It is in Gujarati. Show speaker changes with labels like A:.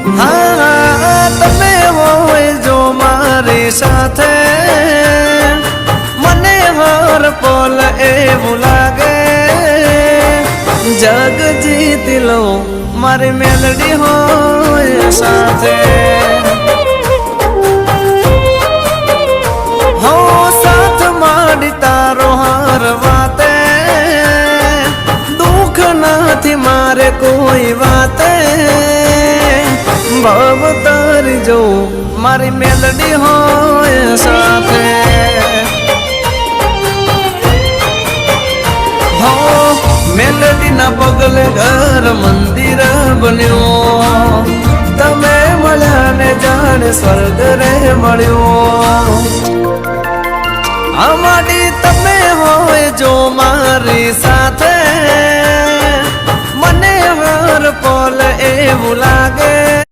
A: હા તમે હોય જો મારી સાથે મને હર પલ એવું લાગે જગ જીતી લો મારી મેલડી હોય સાથે હો સાથ માડી તારો હર વાતે દુઃખ નથી મારે કોઈ વાતે ભવ તારી જો મારી મેલડી હોય સાથે હો મેલડી ના પગલે ઘર મંદિર બન્યો તમે મળ્યા ને જાણે સ્વર્ગ રે મળ્યો અમારી તમે હોય જો મારી સાથે મને હર પલ એવું લાગે